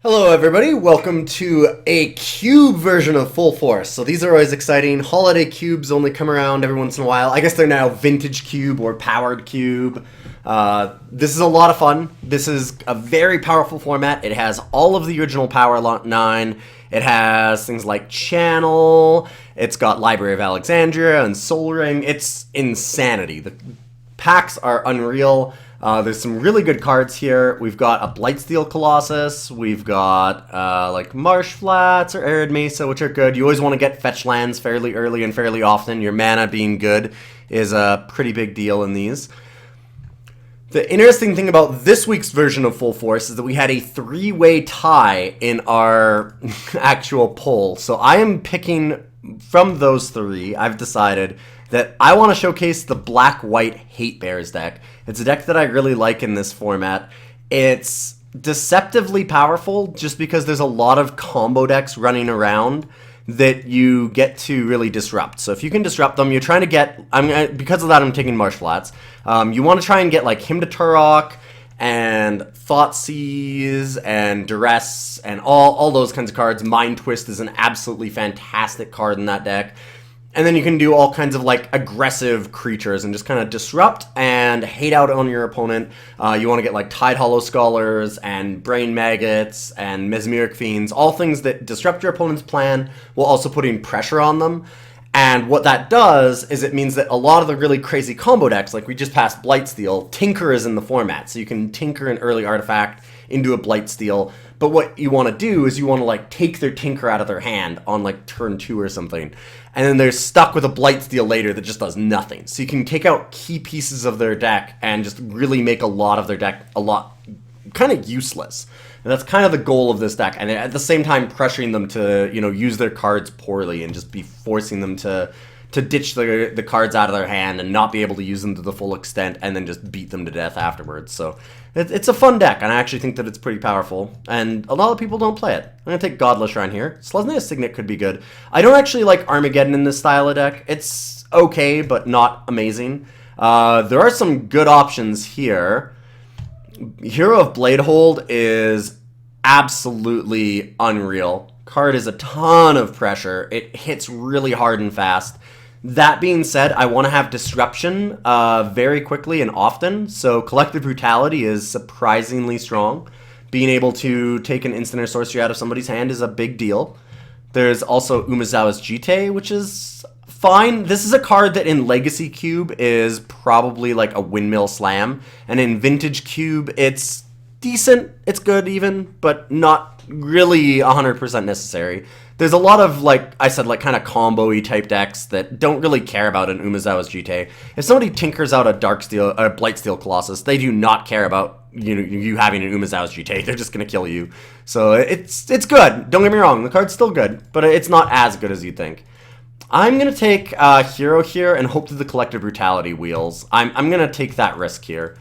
Hello everybody, welcome to a cube version of Full Force. So these are always exciting. Holiday cubes only come around every once in a while. I guess they're now vintage cube or powered cube. This is a lot of fun. This is a very powerful format. It has all of the original Power 9. It has things like Channel. It's got Library of Alexandria and Soul Ring. It's insanity. The packs are unreal. There's some really good cards here. We've got a Blightsteel Colossus. We've got like Marsh Flats or Arid Mesa, which are good. You always want to get fetch lands fairly early and fairly often. Your mana being good is a pretty big deal in these. The interesting thing about this week's version of Full Force is that we had a three-way tie in our actual poll. So I am picking from those three. I've decided that I want to showcase the Black-White Hatebears deck. It's a deck that I really like in this format. It's deceptively powerful just because there's a lot of combo decks running around that you get to really disrupt. So if you can disrupt them, you're trying to get... because of that, I'm taking Marsh Flats. You want to try and get like Hymn to Turok and Thoughtseize and Duress and all those kinds of cards. Mind Twist is an absolutely fantastic card in that deck. And then you can do all kinds of like aggressive creatures and just kind of disrupt and hate out on your opponent. You want to get like Tide Hollow Scholars and Brain Maggots and Mesmeric Fiends, all things that disrupt your opponent's plan while also putting pressure on them. And what that does is it means that a lot of the really crazy combo decks, like we just passed Blightsteel, Tinker is in the format. So you can Tinker an early artifact into a Blightsteel. But what you want to do is you want to like take their Tinker out of their hand on like turn 2 or something. And then they're stuck with a Blightsteel later that just does nothing. So you can take out key pieces of their deck and just really make a lot of their deck kind of useless. And that's kind of the goal of this deck. And at the same time pressuring them to, use their cards poorly and just be forcing them to ditch the cards out of their hand and not be able to use them to the full extent and then just beat them to death afterwards. So it's a fun deck, and I actually think that it's pretty powerful. And a lot of people don't play it. I'm going to take Godless Shrine here. Selesnya Signet could be good. I don't actually like Armageddon in this style of deck. It's okay, but not amazing. There are some good options here. Hero of Bladehold is absolutely unreal. Card is a ton of pressure. It hits really hard and fast. That being said, I want to have Disruption very quickly and often, so Collective Brutality is surprisingly strong. Being able to take an instant or sorcery out of somebody's hand is a big deal. There's also Umezawa's Jite, which is fine. This is a card that in Legacy Cube is probably like a Windmill Slam, and in Vintage Cube it's decent, it's good even, but not really 100% necessary. There's a lot of, like I said, like kind of combo-y type decks that don't really care about an Umezawa's Jite. If somebody tinkers out a Blightsteel Colossus, they do not care about you having an Umezawa's Jite. They're just gonna kill you. So it's good. Don't get me wrong, the card's still good, but it's not as good as you'd think. I'm gonna take Hero here and hope that the Collective Brutality wheels. I'm gonna take that risk here.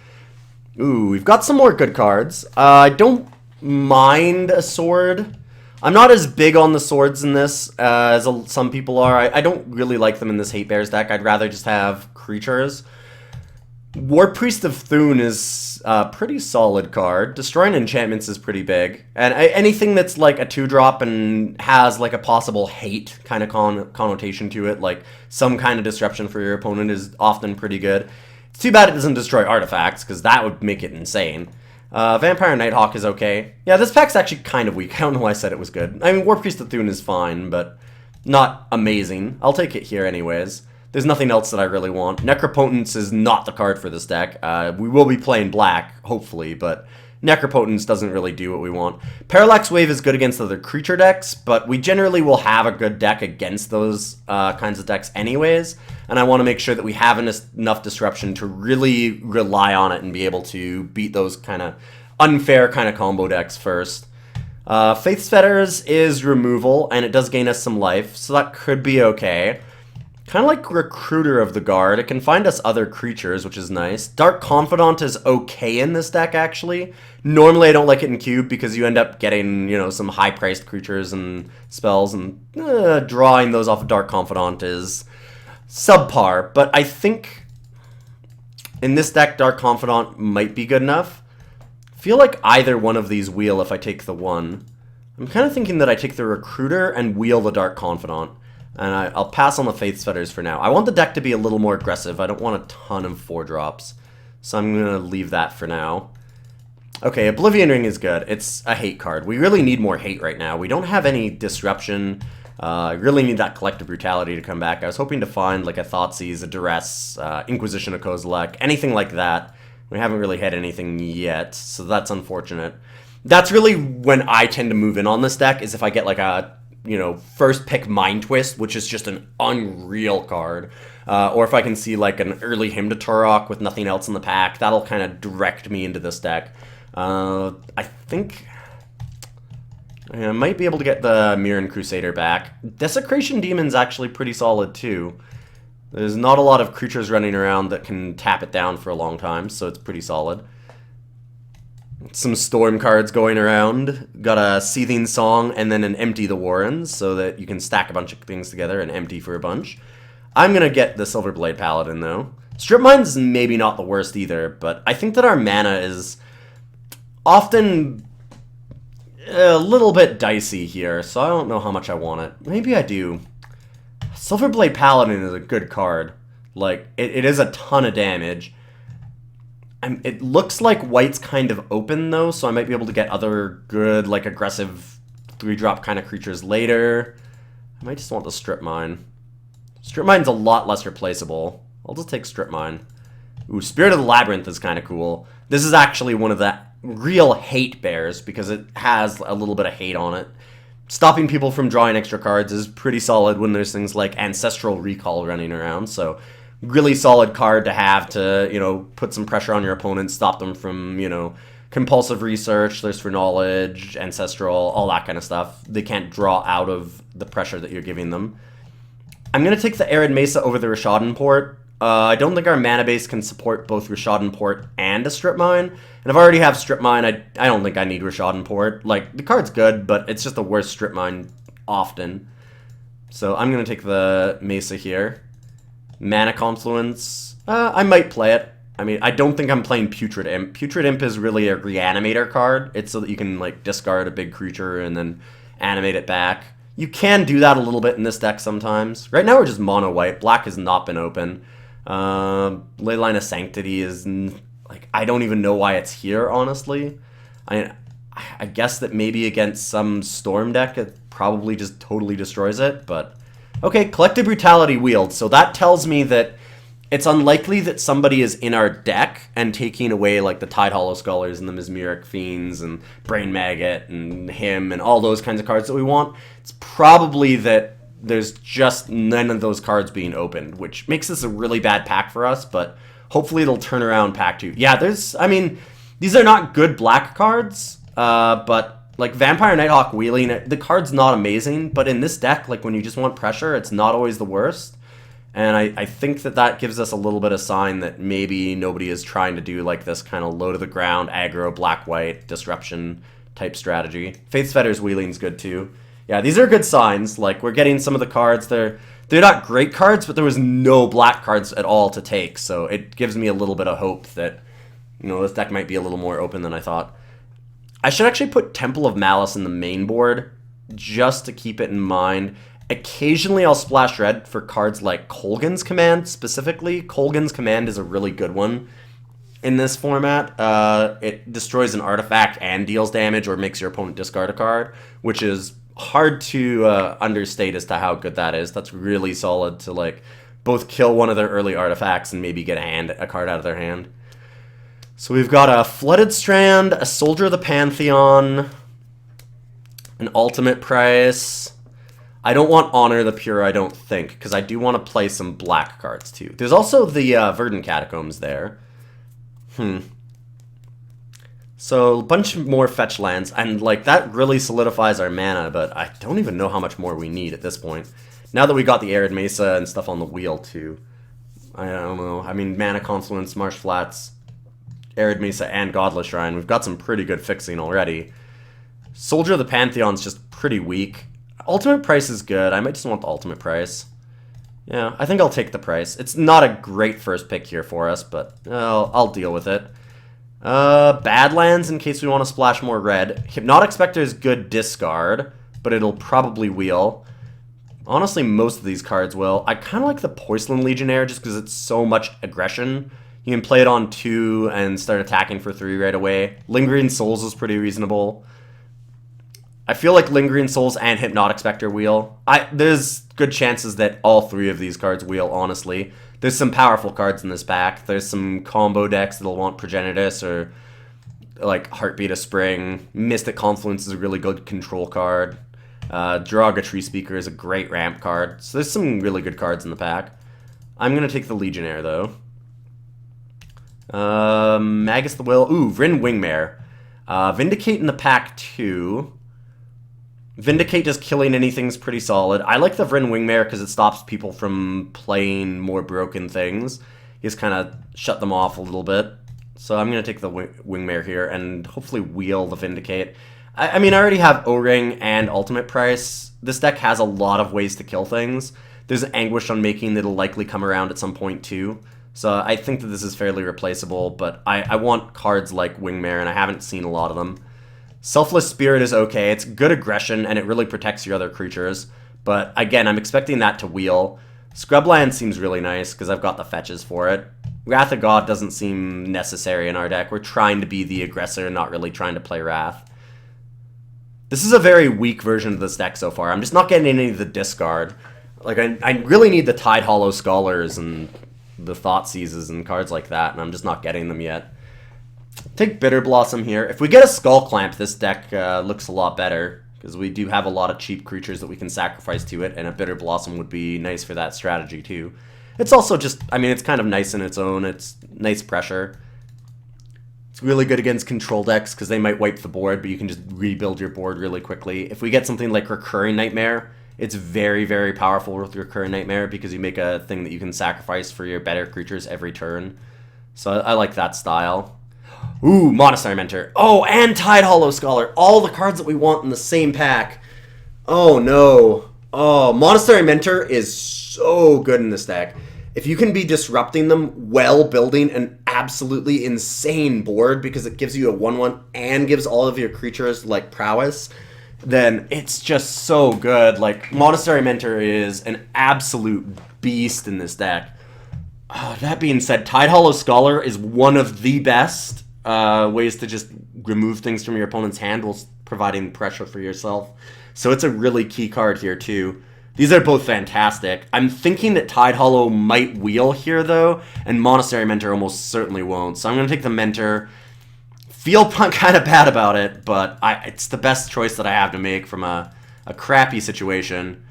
Ooh, we've got some more good cards. I don't mind a sword. I'm not as big on the swords in this as some people are. I don't really like them in this Hatebears deck. I'd rather just have creatures. War Priest of Thune is a pretty solid card. Destroying enchantments is pretty big. And anything that's like a 2-drop and has like a possible hate kind of connotation to it, like some kind of disruption for your opponent, is often pretty good. It's too bad it doesn't destroy artifacts, because that would make it insane. Vampire Nighthawk is okay. Yeah, this pack's actually kind of weak. I don't know why I said it was good. I mean, War Priest of Thune is fine, but not amazing. I'll take it here anyways. There's nothing else that I really want. Necropotence is not the card for this deck. We will be playing black, hopefully, but Necropotence doesn't really do what we want. Parallax Wave is good against other creature decks, but we generally will have a good deck against those kinds of decks anyways, and I want to make sure that we have enough disruption to really rely on it and be able to beat those kind of unfair kind of combo decks first. Faith's Fetters is removal, and it does gain us some life, so that could be okay. Kind of like Recruiter of the Guard. It can find us other creatures, which is nice. Dark Confidant is okay in this deck, actually. Normally, I don't like it in Cube because you end up getting, some high-priced creatures and spells, and drawing those off of Dark Confidant is subpar. But I think in this deck, Dark Confidant might be good enough. I feel like either one of these wheel if I take the one. I'm kind of thinking that I take the Recruiter and wheel the Dark Confidant. And I'll pass on the Faith Fetters for now. I want the deck to be a little more aggressive. I don't want a ton of 4-drops. So I'm going to leave that for now. Okay, Oblivion Ring is good. It's a hate card. We really need more hate right now. We don't have any disruption. I really need that Collective Brutality to come back. I was hoping to find like a Thoughtseize, a Duress, Inquisition of Kozilek, anything like that. We haven't really had anything yet, so that's unfortunate. That's really when I tend to move in on this deck, is if I get like a, you know, first pick Mind Twist, which is just an unreal card. Or if I can see like an early Hymn to Turok with nothing else in the pack, that'll kind of direct me into this deck. I think I might be able to get the Mirren Crusader back. Desecration Demon's actually pretty solid too. There's not a lot of creatures running around that can tap it down for a long time, so it's pretty solid. Some Storm cards going around. Got a Seething Song and then an Empty the Warrens, so that you can stack a bunch of things together and empty for a bunch. I'm going to get the Silverblade Paladin, though. Strip Mine's maybe not the worst either, but I think that our mana is often a little bit dicey here, so I don't know how much I want it. Maybe I do. Silverblade Paladin is a good card. Like, it is a ton of damage. It looks like white's kind of open, though, so I might be able to get other good, like, aggressive 3-drop kind of creatures later. I might just want the Strip Mine. Strip Mine's a lot less replaceable. I'll just take Strip Mine. Ooh, Spirit of the Labyrinth is kind of cool. This is actually one of the real Hatebears, because it has a little bit of hate on it. Stopping people from drawing extra cards is pretty solid when there's things like Ancestral Recall running around, so really solid card to have to, you know, put some pressure on your opponent, stop them from, you know, compulsive research, thirst for knowledge, ancestral, all that kind of stuff. They can't draw out of the pressure that you're giving them. I'm going to take the Arid Mesa over the Rishadan Port. I don't think our mana base can support both Rishadan Port and a Strip Mine. And if I already have Strip Mine, I don't think I need Rishadan Port. Like, the card's good, but it's just the worst Strip Mine often. So I'm going to take the Mesa here. Mana Confluence, I might play it. I mean, I don't think I'm playing Putrid Imp. Putrid Imp is really a Reanimator card. It's so that you can, like, discard a big creature and then animate it back. You can do that a little bit in this deck sometimes. Right now we're just mono white. Black has not been open. Leyline of Sanctity is, like, I don't even know why it's here, honestly. I guess that maybe against some Storm deck it probably just totally destroys it, but okay, Collective Brutality wheeled, so that tells me that it's unlikely that somebody is in our deck and taking away, like, the Tide Hollow Scholars and the Mesmeric Fiends and Brain Maggot and him and all those kinds of cards that we want. It's probably that there's just none of those cards being opened, which makes this a really bad pack for us, but hopefully it'll turn around pack 2. Yeah, I mean, these are not good black cards, but like Vampire Nighthawk Wheeling, the card's not amazing, but in this deck, like when you just want pressure, it's not always the worst. And I think that gives us a little bit of sign that maybe nobody is trying to do like this kind of low to the ground, aggro, black-white, disruption type strategy. Faith's Fetter's Wheeling's good too. Yeah, these are good signs. Like, we're getting some of the cards. They're not great cards, but there was no black cards at all to take, so it gives me a little bit of hope that, you know, this deck might be a little more open than I thought. I should actually put Temple of Malice in the main board, just to keep it in mind. Occasionally I'll splash red for cards like Kolgan's Command, specifically. Kolgan's Command is a really good one in this format. It destroys an artifact and deals damage or makes your opponent discard a card, which is hard to understate as to how good that is. That's really solid to, like, both kill one of their early artifacts and maybe get a card out of their hand. So we've got a Flooded Strand, a Soldier of the Pantheon, an Ultimate Price. I don't want Honor the Pure, I don't think, because I do want to play some black cards too. There's also the Verdant Catacombs there. So a bunch more fetch lands, and like that really solidifies our mana, but I don't even know how much more we need at this point. Now that we got the Arid Mesa and stuff on the wheel too. I don't know. I mean, Mana Confluence, Marsh Flats, Arid Mesa, and Godless Shrine. We've got some pretty good fixing already. Soldier of the Pantheon's just pretty weak. Ultimate Price is good. I might just want the Ultimate Price. Yeah, I think I'll take the price. It's not a great first pick here for us, but I'll deal with it. Badlands in case we want to splash more red. Hypnotic Spectre is good discard, but it'll probably wheel. Honestly, most of these cards will. I kind of like the Porcelain Legionnaire just because it's so much aggression. You can play it on 2 and start attacking for 3 right away. Lingering Souls is pretty reasonable. I feel like Lingering Souls and Hypnotic Spectre wheel. There's good chances that all 3 of these cards wheel, honestly. There's some powerful cards in this pack. There's some combo decks that'll want Progenitus or like Heartbeat of Spring. Mystic Confluence is a really good control card. Draga Tree Speaker is a great ramp card. So there's some really good cards in the pack. I'm going to take the Legionnaire, though. Magus the Will. Ooh, Vryn Wingmare. Vindicate in the pack, too. Vindicate just killing anything's pretty solid. I like the Vryn Wingmare because it stops people from playing more broken things. You just kind of shut them off a little bit. So I'm going to take the Wingmare here and hopefully wheel the Vindicate. I mean, I already have O-Ring and Ultimate Price. This deck has a lot of ways to kill things. There's Anguish on Making that'll likely come around at some point too. So I think that this is fairly replaceable, but I want cards like Wingmare, and I haven't seen a lot of them. Selfless Spirit is okay. It's good aggression, and it really protects your other creatures. But again, I'm expecting that to wheel. Scrubland seems really nice because I've got the fetches for it. Wrath of God doesn't seem necessary in our deck. We're trying to be the aggressor, not really trying to play Wrath. This is a very weak version of this deck so far. I'm just not getting any of the discard. Like, I really need the Tide Hollow Scholars and the Thought Seizes and cards like that, and I'm just not getting them yet. Take Bitter Blossom here. If we get a Skull Clamp, this deck looks a lot better, because we do have a lot of cheap creatures that we can sacrifice to it, and a Bitter Blossom would be nice for that strategy too. It's also just, I mean, it's kind of nice in its own. It's nice pressure. It's really good against control decks because they might wipe the board, but you can just rebuild your board really quickly. If we get something like Recurring Nightmare, it's very, very powerful with Recurring Nightmare because you make a thing that you can sacrifice for your better creatures every turn. So I like that style. Ooh, Monastery Mentor. Oh, and Tide Hollow Scholar. All the cards that we want in the same pack. Oh, no. Oh, Monastery Mentor is so good in this deck. If you can be disrupting them while building an absolutely insane board because it gives you a 1/1 and gives all of your creatures, like, prowess, then it's just so good. Like, Monastery Mentor is an absolute beast in this deck. That being said, Tide Hollow Scholar is one of the best ways to just remove things from your opponent's hand while providing pressure for yourself. So it's a really key card here, too. These are both fantastic. I'm thinking that Tide Hollow might wheel here, though, and Monastery Mentor almost certainly won't. So I'm going to take the Mentor. Feel kind of bad about it, but it's the best choice that I have to make from a crappy situation.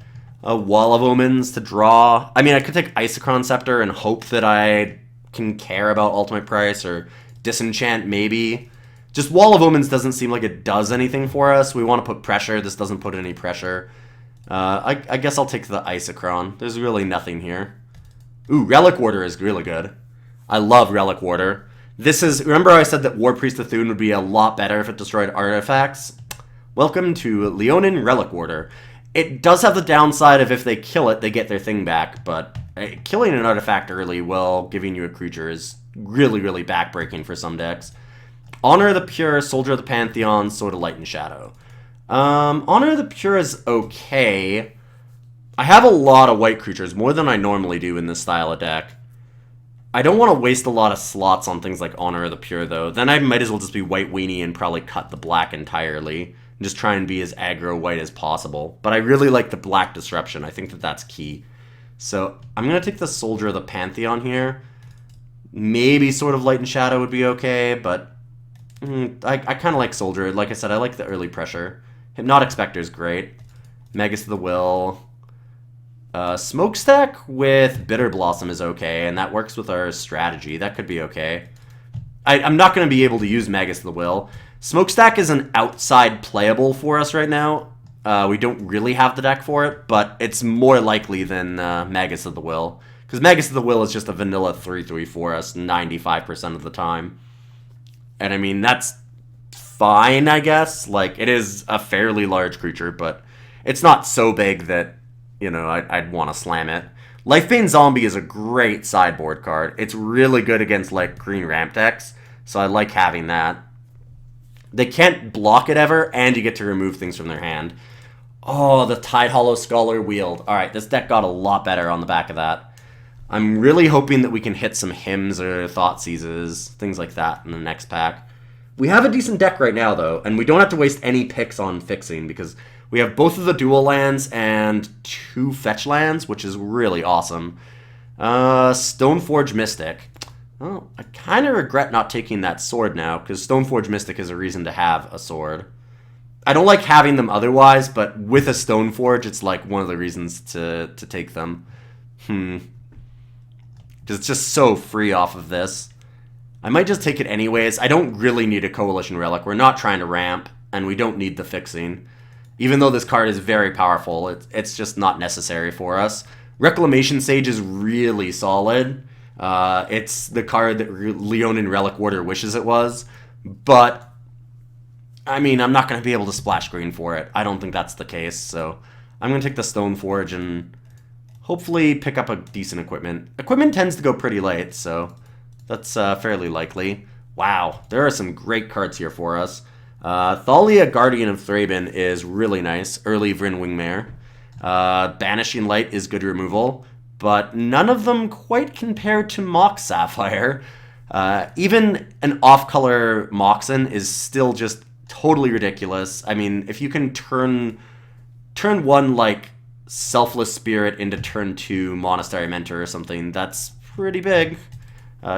A Wall of Omens to draw. I mean, I could take Isochron Scepter and hope that I can care about Ultimate Price or Disenchant, maybe. Just Wall of Omens doesn't seem like it does anything for us. We want to put pressure. This doesn't put any pressure. I guess I'll take the Isochron. There's really nothing here. Ooh, Relic Warder is really good. I love Relic Warder. This is... Remember I said that War Priest of Thune would be a lot better if it destroyed artifacts? Welcome to Leonin Relic Warder. It does have the downside of if they kill it, they get their thing back, but killing an artifact early while giving you a creature is really, really backbreaking for some decks. Honor of the Pure, Soldier of the Pantheon, Sword of Light and Shadow. Honor of the Pure is okay. I have a lot of white creatures, more than I normally do in this style of deck. I don't want to waste a lot of slots on things like Honor of the Pure, though. Then I might as well just be white weenie and probably cut the black entirely. And just try and be as aggro white as possible. But I really like the black disruption. I think that that's key. So I'm going to take the Soldier of the Pantheon here. Maybe Sword of Light and Shadow would be okay, but I kind of like Soldier. Like I said, I like the early pressure. Hypnotic Spectre is great. Magus of the Will. Smokestack with Bitter Blossom is okay, and that works with our strategy. That could be okay. I'm not going to be able to use Magus of the Will. Smokestack is an outside playable for us right now. We don't really have the deck for it, but it's more likely than Magus of the Will. Because Magus of the Will is just a vanilla 3/3 for us 95% of the time. And I mean, that's fine, I guess. Like, it is a fairly large creature, but it's not so big that, you know, I'd want to slam it. Lifebane Zombie is a great sideboard card. It's really good against, like, green ramp decks. so I like having that. They can't block it ever, and you get to remove things from their hand. Oh, the Tide Hollow Scholar Wield. Alright, this deck got a lot better on the back of that. I'm really hoping that we can hit some Hymns or Thoughtseizes, things like that in the next pack. We have a decent deck right now, though, and we don't have to waste any picks on fixing, because we have both of the dual lands and 2 fetch lands, which is really awesome. Stoneforge Mystic. Oh, I kind of regret not taking that sword now, because Stoneforge Mystic is a reason to have a sword. I don't like having them otherwise, but with a Stoneforge, it's like one of the reasons to take them. Because it's just so free off of this. I might just take it anyways. I don't really need a Coalition Relic. We're not trying to ramp, and we don't need the fixing. Even though this card is very powerful, it's just not necessary for us. Reclamation Sage is really solid. It's the card that Leonin Relic Warder wishes it was, but I mean, I'm not going to be able to splash green for it. I don't think that's the case, so I'm going to take the Stoneforge and hopefully pick up a decent equipment. Equipment tends to go pretty late, so that's fairly likely. Wow, there are some great cards here for us. Thalia, Guardian of Thraben is really nice. Early Vryn Wingmare. Banishing Light is good removal, but none of them quite compare to Mox Sapphire. Even an off-color Moxen is still just totally ridiculous. I mean, if you can turn 1 like Selfless Spirit into turn 2 Monastery Mentor or something, that's pretty big.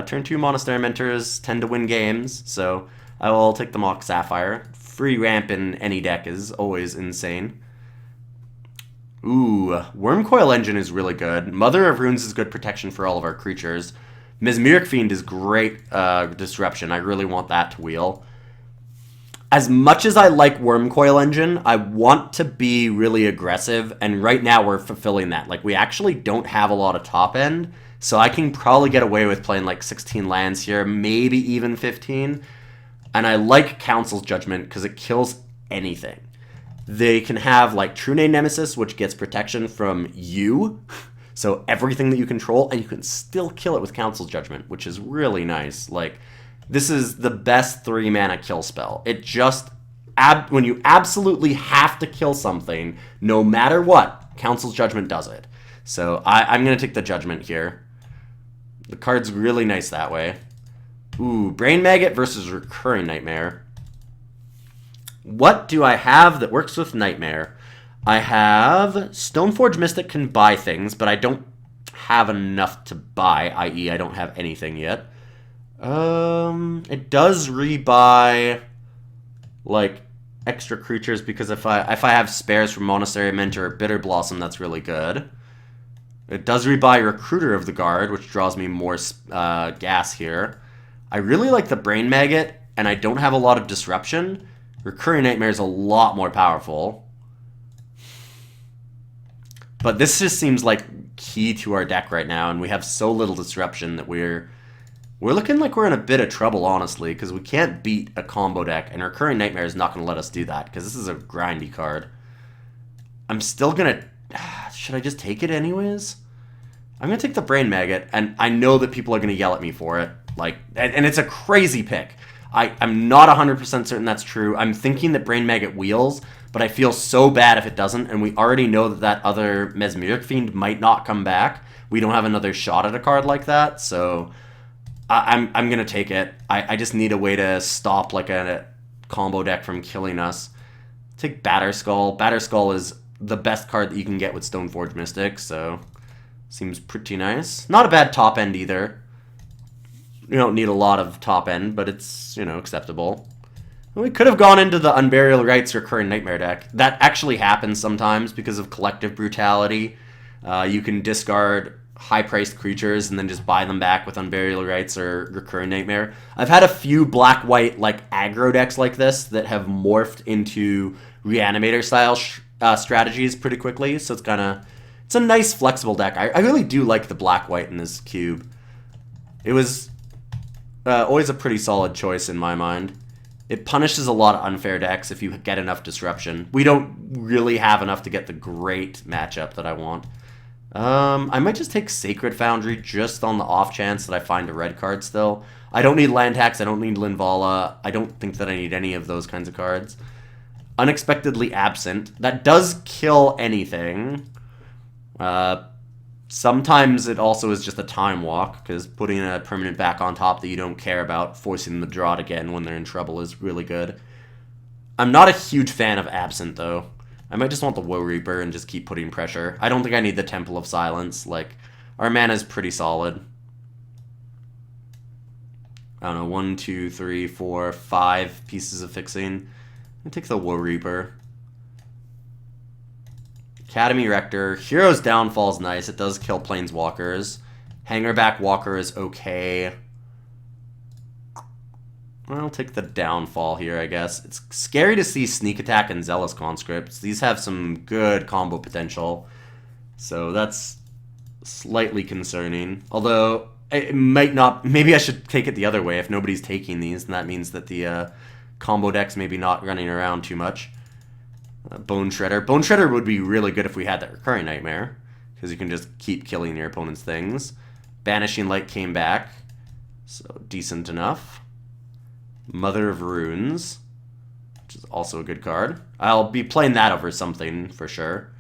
Turn 2 Monastery Mentors tend to win games, so I will take the Mox Sapphire. Free ramp in any deck is always insane. Ooh, Wormcoil Engine is really good. Mother of Runes is good protection for all of our creatures. Mesmeric Fiend is great disruption. I really want that to wheel. As much as I like Wormcoil Engine, I want to be really aggressive, and right now we're fulfilling that. Like, we actually don't have a lot of top end, so I can probably get away with playing like 16 lands here, maybe even 15. And I like Council's Judgment because it kills anything. They can have like True Name Nemesis, which gets protection from you, so everything that you control, and you can still kill it with Council's Judgment, which is really nice. Like, this is the best 3-mana kill spell. It just, when you absolutely have to kill something, no matter what, Council's Judgment does it. So I'm going to take the Judgment here. The card's really nice that way. Ooh, Brain Maggot versus Recurring Nightmare. What do I have that works with Nightmare? I have Stoneforge Mystic can buy things, but I don't have enough to buy, i.e. I don't have anything yet. It does rebuy like extra creatures because if I have spares from Monastery Mentor or Bitter Blossom, that's really good. It does rebuy Recruiter of the Guard, which draws me more gas here. I really like the Brain Maggot, and I don't have a lot of disruption. Recurring Nightmare is a lot more powerful. But this just seems like key to our deck right now, and we have so little disruption that we're looking like we're in a bit of trouble, honestly, because we can't beat a combo deck, and Recurring Nightmare is not going to let us do that, because this is a grindy card. I'm still going to... Should I just take it anyways? I'm going to take the Brain Maggot, and I know that people are going to yell at me for it. Like, and it's a crazy pick. I'm not 100% certain that's true. I'm thinking that Brain Maggot wheels, but I feel so bad if it doesn't, and we already know that that other Mesmeric Fiend might not come back. We don't have another shot at a card like that, so I'm going to take it. I just need a way to stop like a combo deck from killing us. Take Batterskull. Batterskull is the best card that you can get with Stoneforge Mystic, so seems pretty nice. Not a bad top end either. You don't need a lot of top end, but it's, you know, acceptable. We could have gone into the Unburial Rites Recurring Nightmare deck. That actually happens sometimes because of Collective Brutality. You can discard high-priced creatures and then just buy them back with Unburial Rites or Recurring Nightmare. I've had a few black-white like aggro decks like this that have morphed into Reanimator-style strategies pretty quickly, so it's a nice flexible deck. I really do like the black-white in this cube. It was always a pretty solid choice in my mind. It punishes a lot of unfair decks if you get enough disruption. We don't really have enough to get the great matchup that I want. I might just take Sacred Foundry just on the off chance that I find a red card still. I don't need land tax, I don't need Linvala, I don't think that I need any of those kinds of cards. Unexpectedly Absent. That does kill anything. Sometimes it also is just a time walk, because putting a permanent back on top that you don't care about, forcing them to draw it again when they're in trouble is really good. I'm not a huge fan of Absent, though. I might just want the Woe Reaper and just keep putting pressure. I don't think I need the Temple of Silence. Like, our mana's pretty solid. I don't know, 1, 2, 3, 4, 5 pieces of fixing. I'll take the Woe Reaper. Academy Rector. Hero's Downfall's nice. It does kill Planeswalkers. Hangerback Walker is okay. I'll take the Downfall here, I guess. It's scary to see Sneak Attack and Zealous Conscripts. These have some good combo potential. So that's slightly concerning. Although, it might not... Maybe I should take it the other way. If nobody's taking these, then that means that the combo deck's maybe not running around too much. Bone Shredder. Bone Shredder would be really good if we had that Recurring Nightmare, because you can just keep killing your opponent's things. Banishing Light came back, so decent enough. Mother of Runes, which is also a good card. I'll be playing that over something for sure.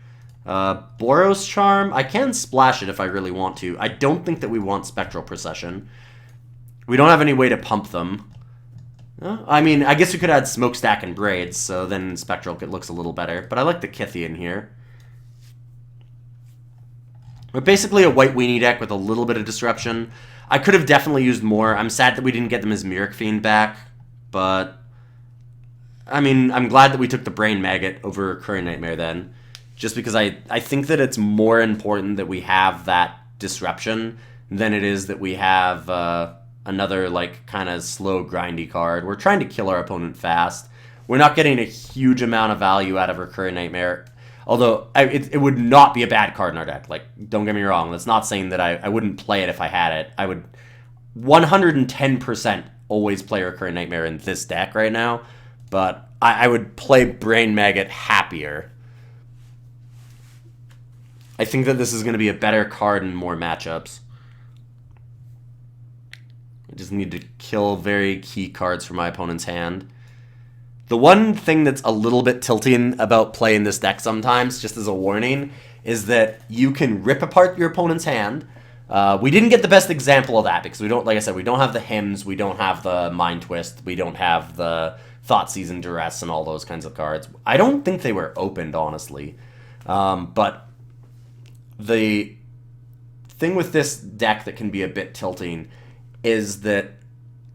Boros Charm, I can splash it if I really want to. I don't think that we want Spectral Procession. We don't have any way to pump them. I mean, I guess we could add Smokestack and Braids, so then Spectral looks a little better. But I like the Kythian here. We're basically a white weenie deck with a little bit of disruption. I could have definitely used more. I'm sad that we didn't get them as Mirror Fiend back, but... I mean, I'm glad that we took the Brain Maggot over Recurring Nightmare then, just because I think that it's more important that we have that disruption than it is that we have... another, like, kind of slow, grindy card. We're trying to kill our opponent fast. We're not getting a huge amount of value out of Recurring Nightmare. Although, it would not be a bad card in our deck. Like, don't get me wrong. That's not saying that I wouldn't play it if I had it. I would 110% always play Recurring Nightmare in this deck right now. But I would play Brain Maggot happier. I think that this is going to be a better card in more matchups. Just need to kill very key cards from my opponent's hand. The one thing that's a little bit tilting about playing this deck sometimes, just as a warning, is that you can rip apart your opponent's hand. We didn't get the best example of that because we don't, like I said, we don't have the Hymns, we don't have the Mind Twist, we don't have the Thoughtseize and Duress and all those kinds of cards. I don't think they were opened, honestly. But the thing with this deck that can be a bit tilting is that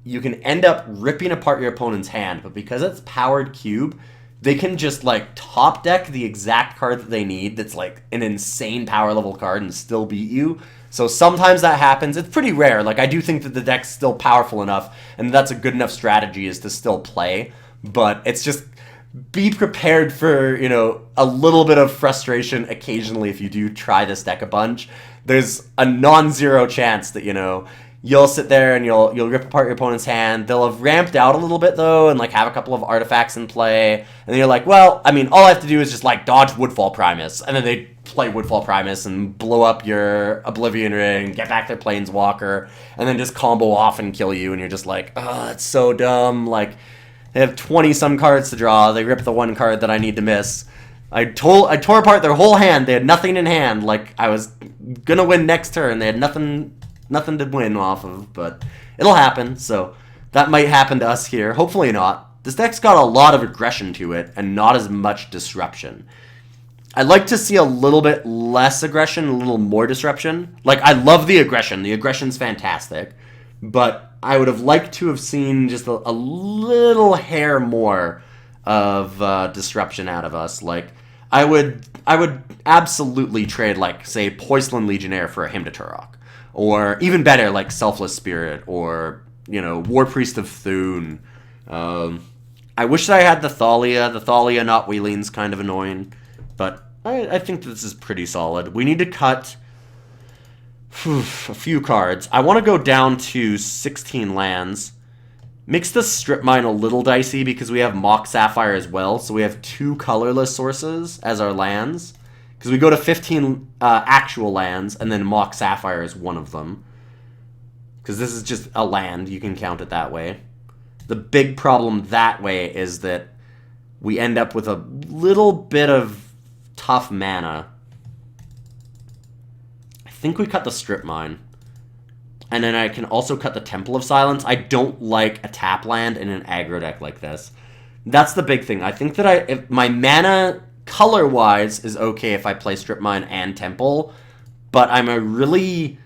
you can end up ripping apart your opponent's hand, but because it's powered cube, they can just, like, top deck the exact card that they need that's, like, an insane power level card and still beat you. So sometimes that happens. It's pretty rare. Like, I do think that the deck's still powerful enough, and that's a good enough strategy is to still play, but it's just... Be prepared for, you know, a little bit of frustration occasionally if you do try this deck a bunch. There's a non-zero chance that, you know... You'll sit there and you'll rip apart your opponent's hand. They'll have ramped out a little bit, though, and, like, have a couple of artifacts in play. And then you're like, well, I mean, all I have to do is just, like, dodge Woodfall Primus. And then they play Woodfall Primus and blow up your Oblivion Ring, get back their Planeswalker, and then just combo off and kill you. And you're just like, oh, it's so dumb. Like, they have 20-some cards to draw. They rip the one card that I need to miss. I tore apart their whole hand. They had nothing in hand. Like, I was gonna win next turn. They had nothing to win off of, but it'll happen, so that might happen to us here. Hopefully not. This deck's got a lot of aggression to it, and not as much disruption. I'd like to see a little bit less aggression, a little more disruption. Like, I love the aggression. The aggression's fantastic, but I would have liked to have seen just a little hair more of disruption out of us. Like, I would absolutely trade, like, say, Poisson Legionnaire for a Hymn to Turok. Or even better, like Selfless Spirit, or, you know, War Priest of Thune. I wish that I had the Thalia. The Thalia not wheeling's kind of annoying, but I think this is pretty solid. We need to cut a few cards. I want to go down to 16 lands. Makes the Strip Mine a little dicey because we have Mock Sapphire as well, so we have 2 colorless sources as our lands. Because we go to 15 actual lands, and then Mock Sapphire is one of them. because this is just a land. You can count it that way. The big problem that way is that we end up with a little bit of tough mana. I think we cut the Strip Mine. And then I can also cut the Temple of Silence. I don't like a tap land in an aggro deck like this. That's the big thing. I think that if my mana color-wise is okay if I play Strip Mine and Temple, but I'm really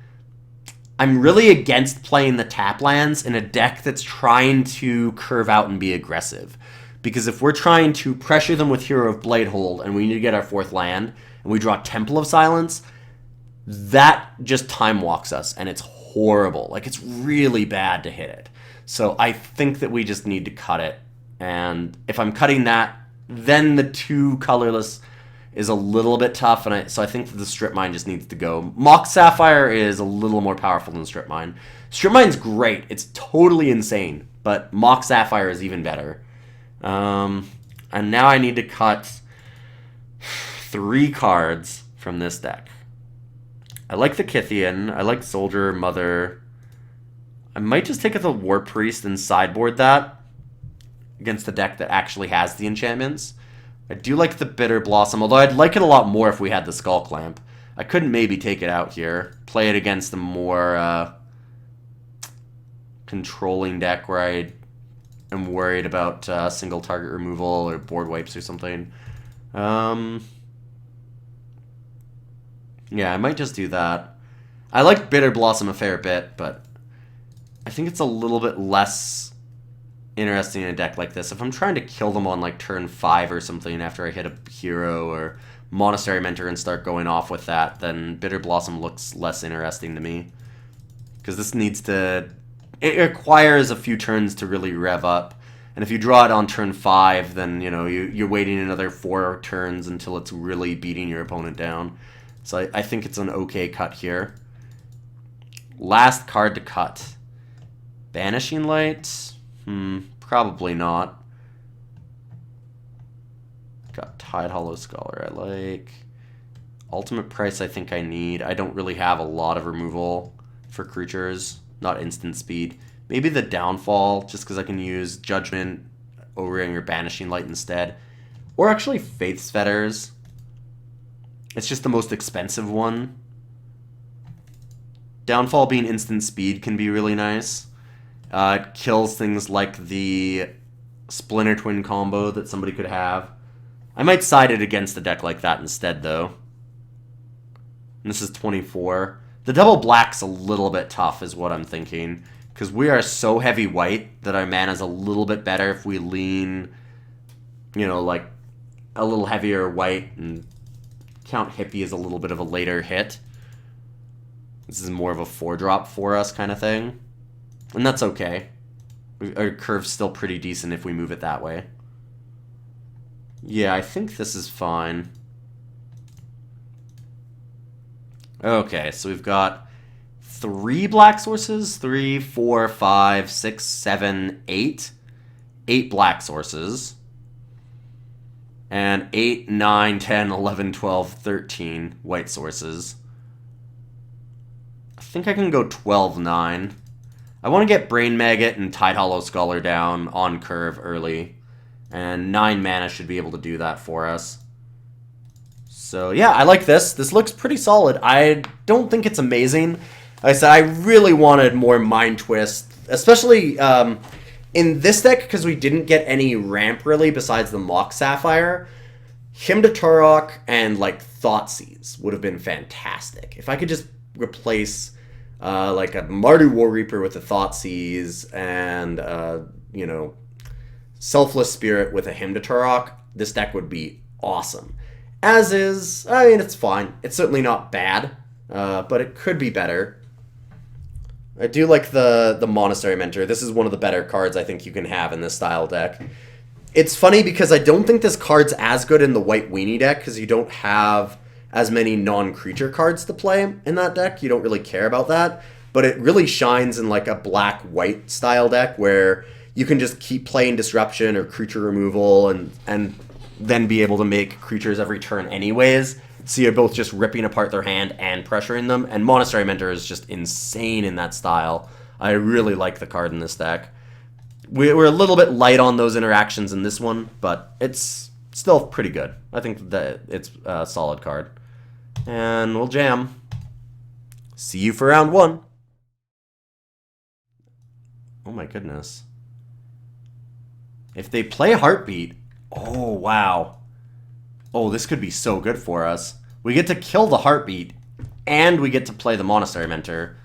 against playing the tap lands in a deck that's trying to curve out and be aggressive. Because if we're trying to pressure them with Hero of Bladehold and we need to get our 4th land, and we draw Temple of Silence, that just time walks us, and it's horrible. Like, it's really bad to hit it. So I think that we just need to cut it. And if I'm cutting that, then the 2 colorless is a little bit tough, and so I think that the Strip Mine just needs to go. Mox Sapphire is a little more powerful than Strip Mine. Strip Mine's great. It's totally insane, but Mox Sapphire is even better. And now I need to cut 3 cards from this deck. I like the Kythian. I like Soldier, Mother. I might just take the War Priest and sideboard that against the deck that actually has the enchantments. I do like the Bitter Blossom, although I'd like it a lot more if we had the Skull Clamp. I could maybe take it out here. Play it against the more controlling deck where I am worried about single target removal or board wipes or something. Yeah, I might just do that. I like Bitter Blossom a fair bit, but I think it's a little bit less interesting in a deck like this. If I'm trying to kill them on like turn 5 or something after I hit a hero or Monastery Mentor and start going off with that, then Bitter Blossom looks less interesting to me. Because this needs to... It requires a few turns to really rev up. And if you draw it on turn 5, then, you know, you're waiting another 4 turns until it's really beating your opponent down. So I think it's an okay cut here. Last card to cut. Banishing Light? Probably not. Got Tide Hollow Scholar I like. Ultimate Price I think I need. I don't really have a lot of removal for creatures. Not instant speed. Maybe the Downfall, just because I can use Judgment, O-Ring, or Banishing Light instead. Or actually Faith's Fetters. It's just the most expensive one. Downfall being instant speed can be really nice. It kills things like the Splinter Twin combo that somebody could have. I might side it against a deck like that instead, though. And this is 24. The double black's a little bit tough, is what I'm thinking. Because we are so heavy white that our mana's a little bit better if we lean, you know, like a little heavier white and count Hippie as a little bit of a later hit. This is more of a 4-drop for us kind of thing. And that's okay. Our curve's still pretty decent if we move it that way. Yeah, I think this is fine. Okay, so we've got 3 black sources. 3, 4, 5, 6, 7, 8. 8 black sources. And 8, 9, 10, 11, 12, 13 white sources. I think I can go 12, 9. I want to get Brain Maggot and Tide Hollow Scholar down on curve early. And 9 mana should be able to do that for us. So yeah, I like this. This looks pretty solid. I don't think it's amazing. Like I said, I really wanted more Mind Twist. Especially in this deck, because we didn't get any ramp really besides the Mock Sapphire. Hymn to Turok and like Thoughtseize would have been fantastic. If I could just replace like a Mardu War Reaper with a Thoughtseize and you know, Selfless Spirit with a Hymn to Turok, this deck would be awesome. As is, I mean, it's fine. It's certainly not bad, but it could be better. I do like the Monastery Mentor. This is one of the better cards I think you can have in this style deck. It's funny because I don't think this card's as good in the White Weenie deck because you don't have as many non-creature cards to play in that deck. You don't really care about that. But it really shines in like a black-white style deck where you can just keep playing Disruption or creature removal and then be able to make creatures every turn anyways. So you're both just ripping apart their hand and pressuring them. And Monastery Mentor is just insane in that style. I really like the card in this deck. We're a little bit light on those interactions in this one, but it's still pretty good. I think that it's a solid card. And we'll jam. See you for round 1. Oh my goodness. If they play Heartbeat... Oh, wow. Oh, this could be so good for us. We get to kill the Heartbeat, and we get to play the Monastery Mentor.